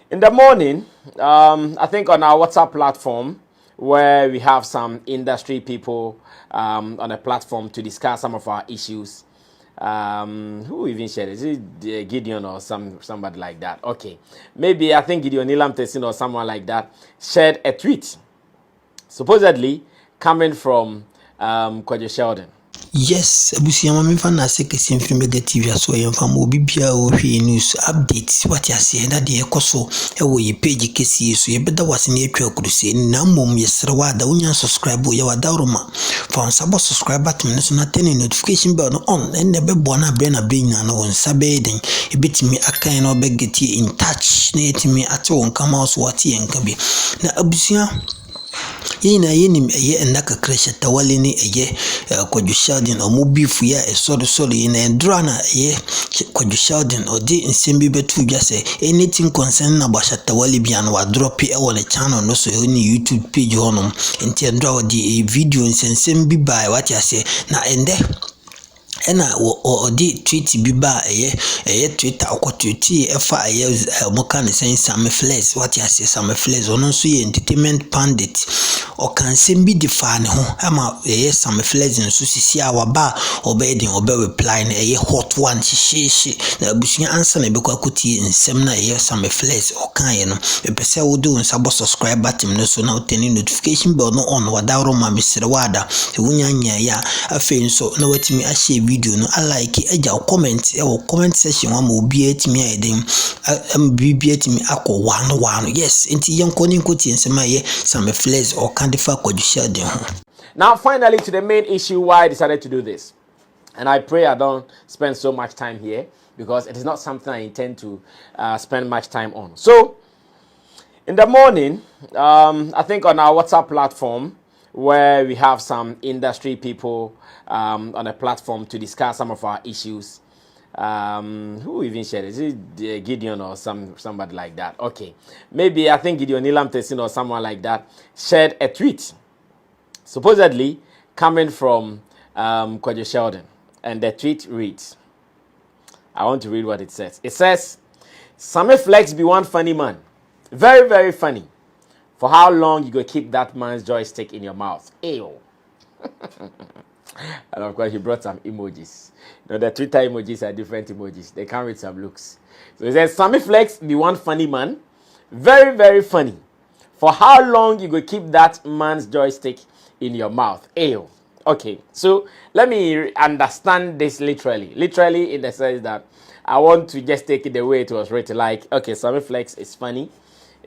In the morning, I think on our WhatsApp platform, where we have some industry people on a platform to discuss some of our issues. Who even shared it? Is it Gideon or somebody like that? Okay, maybe I think Gideon Nilam Tessin or someone like that shared a tweet, supposedly coming from Kwadwo Sheldon. Yes, Abusiama mefa na sekesi mfiri Mega TV aso yemfa mo bibia wo hwe news updates what ya say na de ekoso e wo ye page kesi so ye beda wase na atwa kuruse na mom ye srewa da unya subscribe ye wada roma fa sabo subscribe button no so na turn notification bell no on en ne bebo na bre nya no won sabe den e betimi akan na obegeti in touch na etimi ate won kama so wate yenka bi na abusia yina yenim eye endaka kresha tawale ni eye Kwadwo Sheldon omo beef ya soro yina endra na eye Kwadwo Sheldon odi nsembi betu bia se anything concern na basha tawale bia na wa drop e wole channel no so ni YouTube page honom enti endra odi video nsembi by what ya say na ende ena odi tweet bi ba eye Twitter akotwiti efa eye moka ne sen Sammy what ya say Sammy ono so ye entertainment pundit o kan sembi di fa ne ho ama eye Sammy nso sisi awaba obedin obe reply na eye hot one shishi na abusunya answer na bekwa kuti nsem na eye Sammy o kan ye no epese wo do nsabo subscribe button no so na oteni notification bell no on wada ro ma bisire wada se wunya nya ya afi nso na watimi ahye video no like eja comment comment section wa mo bi etimi ayeden bi etimi akọ one yes enti yenko ni nkoti nsema ye Sammy or candifa Kwadwo Sheldon. Now finally to the main issue why I decided to do this, and I pray I don't spend so much time here because it is not something I intend to spend much time on. So in the morning, I think on our WhatsApp platform, where we have some industry people on a platform to discuss some of our issues. Who even shared it? Is it Gideon or somebody like that? Okay, maybe I think Gideon Nilam Tessin or someone like that shared a tweet, supposedly coming from Kwadwo Sheldon, and the tweet reads, I want to read what it says. It says, Sammy Flex be one funny man, very, very funny. For how long you go keep that man's joystick in your mouth? Ew. And of course, he brought some emojis. You know, the Twitter emojis are different emojis. They come with some looks. So he says, Sammy Flex be one funny man, very, very funny. For how long you go keep that man's joystick in your mouth? Ew. Okay, so let me understand this literally. Literally in the sense that I want to just take it the way it was written. Like, okay, Sammy Flex is funny.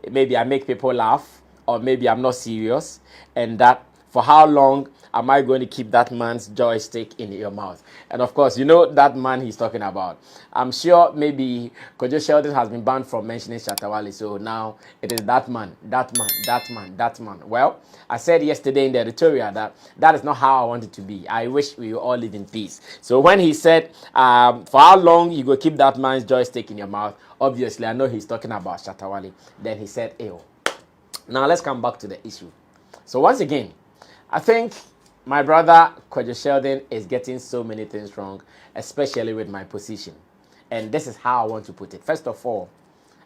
Maybe I make people laugh. Or maybe I'm not serious, and that for how long am I going to keep that man's joystick in your mouth? And of course, you know that man he's talking about. I'm sure maybe Kwadwo Sheldon has been banned from mentioning Shatawale, so now it is that man. Well, I said yesterday in the editorial that that is not how I want it to be. I wish we all live in peace. So when he said, for how long you go keep that man's joystick in your mouth, obviously I know he's talking about Shatawale. Then he said, ew. Now let's come back to the issue. So once again, I think my brother Kwadwo Sheldon is getting so many things wrong, especially with my position. And this is how I want to put it. First of all,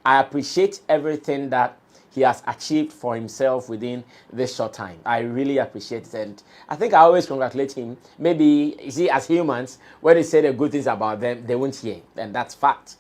I appreciate everything that he has achieved for himself within this short time. I really appreciate it. And I think I always congratulate him. Maybe, you see, as humans, when they say the good things about them, they won't hear. And that's fact.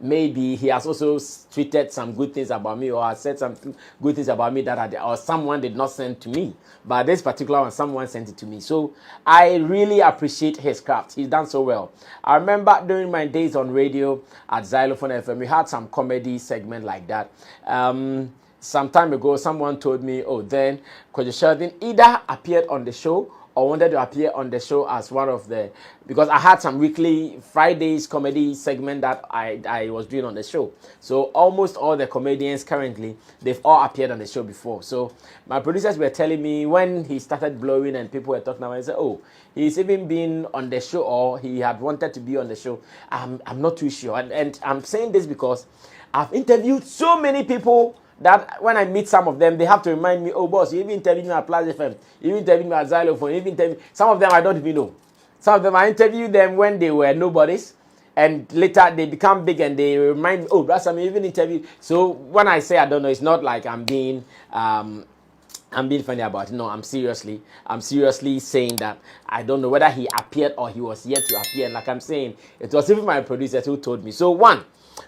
Maybe he has also tweeted some good things about me, or has said some good things about me that or someone did not send to me. But this particular one, someone sent it to me. So I really appreciate his craft. He's done so well. I remember during my days on radio at Xylophone FM, we had some comedy segment like that. Some time ago, someone told me, oh, then Kwadwo Sheldon either appeared on the show or wanted to appear on the show as one of the, because I had some weekly Fridays comedy segment that I was doing on the show. So almost all the comedians currently, they've all appeared on the show before. So my producers were telling me when he started blowing and people were talking about it, I said, oh, he's even been on the show or he had wanted to be on the show. I'm not too sure. And I'm saying this because I've interviewed so many people that when I meet some of them, they have to remind me, oh, boss, you even interviewed me at Plaza FM, you even interviewed me at Xylophone, you even interviewed. Some of them I don't even know. Some of them I interviewed them when they were nobodies, and later they become big and they remind me, oh, Brother Sammy, even interview. So when I say I don't know, it's not like I'm being funny about it. No, I'm seriously saying that I don't know whether he appeared or he was yet to appear. And like I'm saying, it was even my producers who told me. So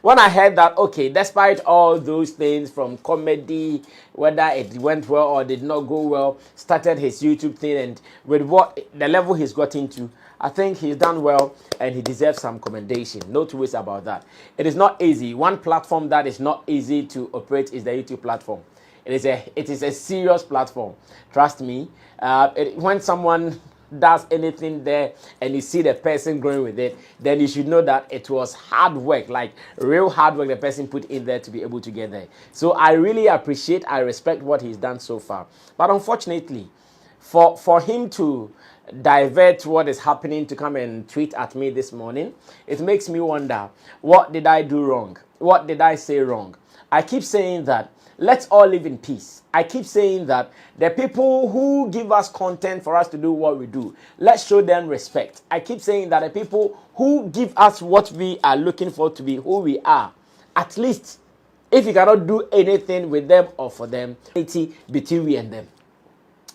when I heard that, okay, despite all those things from comedy, whether it went well or did not go well, started his YouTube thing, and with what the level he's got into, I think he's done well and he deserves some commendation. No two ways about that. It is not easy. One platform that is not easy to operate is the YouTube platform. It is a serious platform. Trust me. When someone does anything there and you see the person growing with it, then you should know that it was hard work, like real hard work the person put in there to be able to get there. So I really appreciate, I respect what he's done so far. But unfortunately, for him to divert what is happening to come and tweet at me this morning, it makes me wonder, what did I do wrong? What did I say wrong? I keep saying that let's all live in peace. I keep saying that the people who give us content for us to do what we do, let's show them respect. I keep saying that the people who give us what we are looking for to be who we are, at least if you cannot do anything with them or for them, unity between we and them.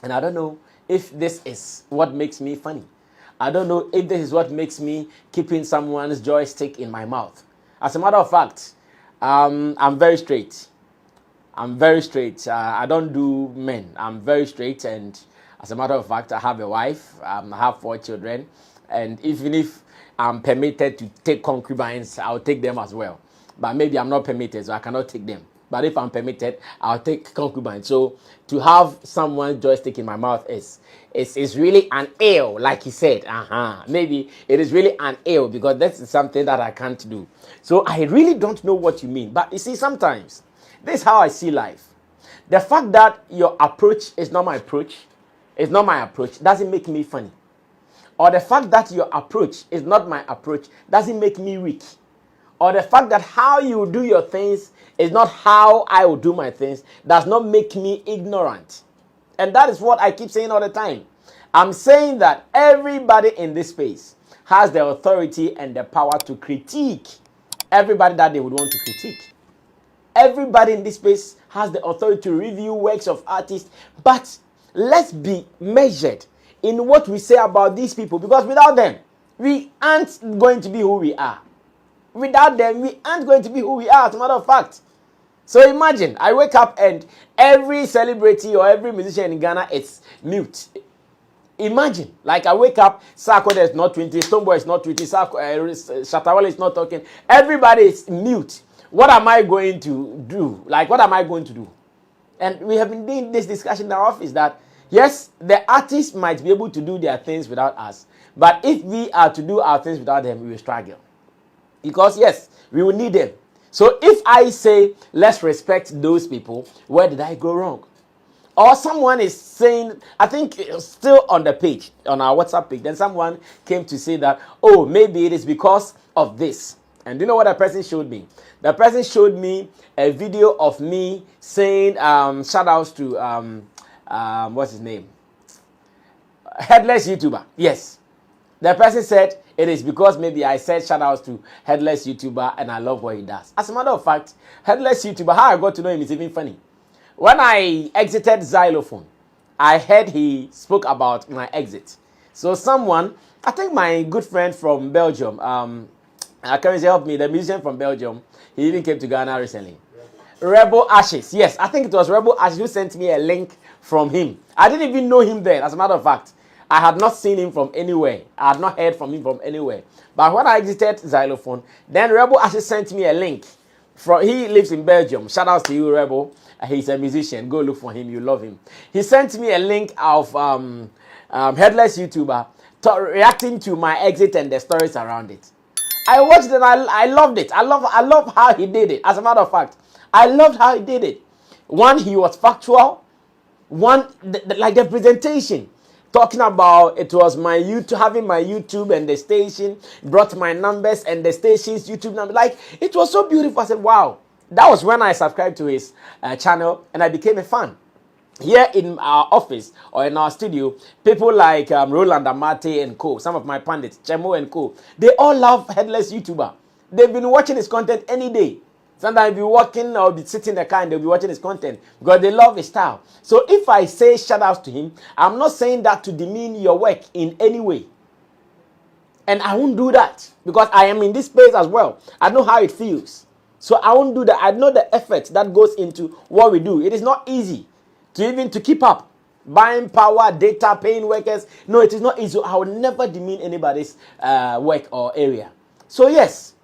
And I don't know if this is what makes me funny. I don't know if this is what makes me keeping someone's joystick in my mouth. As a matter of fact, I'm very straight. I don't do men. I'm very straight, and as a matter of fact, I have a wife. I have 4 children, and even if I'm permitted to take concubines, I'll take them as well. But maybe I'm not permitted, so I cannot take them. But if I'm permitted, I'll take concubines. So to have someone's joystick in my mouth is really an ill, like he said. Maybe it is really an ill because that's something that I can't do. So I really don't know what you mean. But you see, sometimes this is how I see life. The fact that your approach is not my approach, doesn't make me funny. Or the fact that your approach is not my approach doesn't make me weak. Or the fact that how you do your things is not how I will do my things does not make me ignorant. And that is what I keep saying all the time. I'm saying that everybody in this space has the authority and the power to critique everybody that they would want to critique. Everybody in this space has the authority to review works of artists, but let's be measured in what we say about these people, because without them, we aren't going to be who we are. Without them, we aren't going to be who we are, as a matter of fact. So imagine, I wake up and every celebrity or every musician in Ghana is mute. Imagine, like I wake up, Sarkodie is not 20, Stonebwoy is not 20, Shatawale is not talking. Everybody is mute. What am I going to do? Like, what am I going to do? And we have been doing this discussion in our office that, yes, the artists might be able to do their things without us. But if we are to do our things without them, we will struggle. Because, yes, we will need them. So if I say, let's respect those people, where did I go wrong? Or someone is saying, I think it's still on the page, on our WhatsApp page, then someone came to say that, oh, maybe it is because of this. And do you know what the person showed me? The person showed me a video of me saying, shout outs to, what's his name? Headless YouTuber. Yes. The person said, it is because maybe I said shout outs to Headless YouTuber and I love what he does. As a matter of fact, Headless YouTuber, how I got to know him is even funny. When I exited Xylophone, I heard he spoke about my exit. So someone, I think my good friend from Belgium, can help me, the musician from Belgium, he even came to Ghana recently. Rebel Ashes. Yes, I think it was Rebel Ashes who sent me a link from him. I didn't even know him then, as a matter of fact. I had not seen him from anywhere. I had not heard from him from anywhere. But when I exited Xylophone, then Rebel Ashes sent me a link. He lives in Belgium. Shout out to you, Rebel. He's a musician. Go look for him. You love him. He sent me a link of Headless YouTuber reacting to my exit and the stories around it. I watched it. I loved it. I love how he did it. As a matter of fact, I loved how he did it. One, he was factual. One, like the presentation, talking about it was my YouTube, having my YouTube and the station brought my numbers and the station's YouTube number. Like, it was so beautiful. I said, wow. That was when I subscribed to his channel and I became a fan. here in our office or in our studio, people like Roland Amate and co, some of my pundits, Chemo and co, they all love Headless YouTuber. They've been watching his content any day. Sometimes be walking or be sitting in the car and they'll be watching his content because they love his style. So if I say shout outs to him, I'm not saying that to demean your work in any way. And I won't do that because I am in this space as well. I know how it feels. So I won't do that. I know the effort that goes into what we do. It is not easy to keep up. Buying power, data, paying workers. No, it is not easy. I will never demean anybody's work or area. So yes,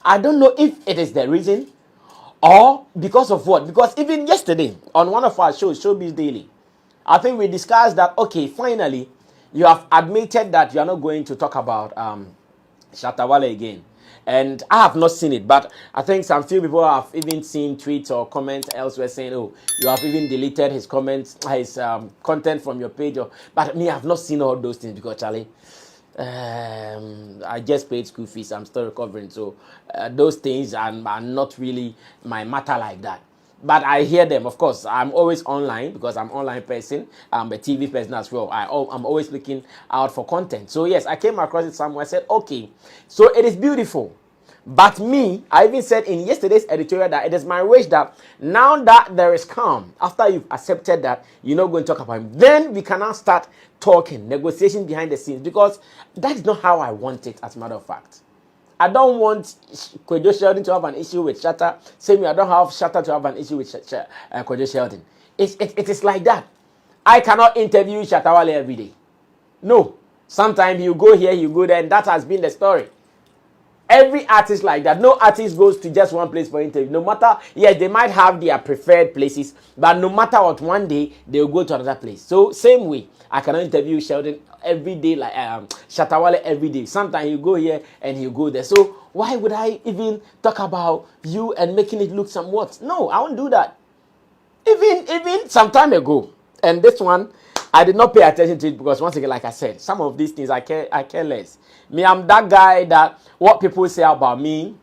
I don't know if it is the reason or because of what. Because even yesterday on one of our shows, Showbiz Daily, I think we discussed that, okay, finally, you have admitted that you are not going to talk about Shatawale again. And I have not seen it, but I think some few people have even seen tweets or comments elsewhere saying, oh, you have even deleted his comments, his content from your page. But me, I have not seen all those things because, Charlie, I just paid school fees. I'm still recovering. So those things are not really my matter like that. But I hear them, of course. I'm always online because I'm an online person. I'm a TV person as well. I'm always looking out for content. So yes, I came across it somewhere. I said, okay, so it is beautiful. But me, I even said in yesterday's editorial that it is my wish that now that there is calm, after you've accepted that you're not going to talk about him, then we can now start talking, negotiation behind the scenes, because that is not how I want it, as a matter of fact. I don't want Kwadwo Sheldon to have an issue with Shatta. Same way, I don't have Shatta to have an issue with Kwadwo Sheldon. It is like that. I cannot interview Shatawale every day. No. Sometimes you go here, you go there, and that has been the story. Every artist like that. No artist goes to just one place for interview. No matter, yes, they might have their preferred places, but no matter what, one day they will go to another place. So same way, I cannot interview Sheldon every day, like Shatawale every day. Sometimes you go here and you go there. So why would I even talk about you and making it look somewhat? No, I won't do that. Even some time ago, and this one, I did not pay attention to it because once again, like I said, some of these things I care less. Me, I'm that guy that what people say about me,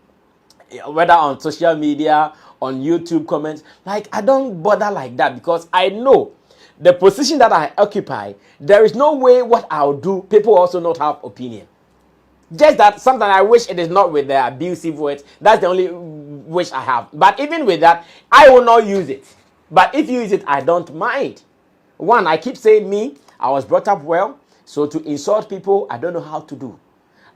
whether on social media, on YouTube comments, like I don't bother like that because I know the position that I occupy, there is no way what I'll do, people also not have opinion. Just that sometimes I wish it is not with the abusive words. That's the only wish I have. But even with that, I will not use it. But if you use it, I don't mind. One, I keep saying me, I was brought up well, so to insult people, I don't know how to do.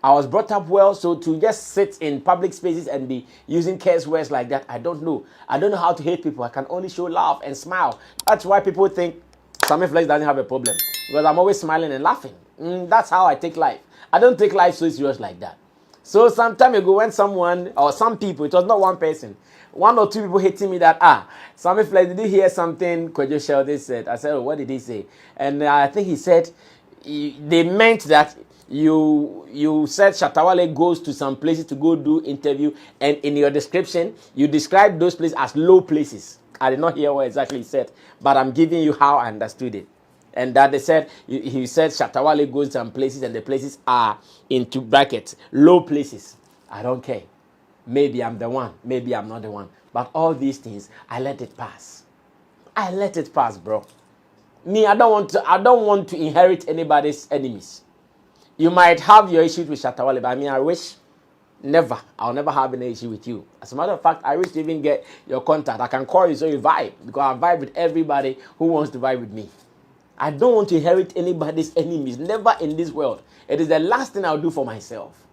I was brought up well, so to just sit in public spaces and be using curse words like that, I don't know. I don't know how to hate people. I can only show love and smile. That's why people think Sammy Flex doesn't have a problem, because I'm always smiling and laughing. That's how I take life. I don't take life so serious like that. So some time ago when someone, or some people, it was not one person, one or two people hitting me that, Sammy Flex, did you hear something Kwadwo Sheldon said? I said, oh, what did he say? And I think he said, they meant that you said Shatawale goes to some places to go do interview, and in your description, you described those places as low places. I did not hear what exactly he said, but I'm giving you how I understood it. And that they said, he said Shatawale goes to some places and the places are into brackets, low places. I don't care. Maybe I'm the one, maybe I'm not the one. But all these things, I let it pass. I let it pass, bro. Me, I don't want to inherit anybody's enemies. You might have your issues with Shatawale, but I wish I'll never have an issue with you. As a matter of fact, I wish to even get your contact. I can call you so you vibe, because I vibe with everybody who wants to vibe with me. I don't want to inherit anybody's enemies. Never in this world. It is the last thing I'll do for myself.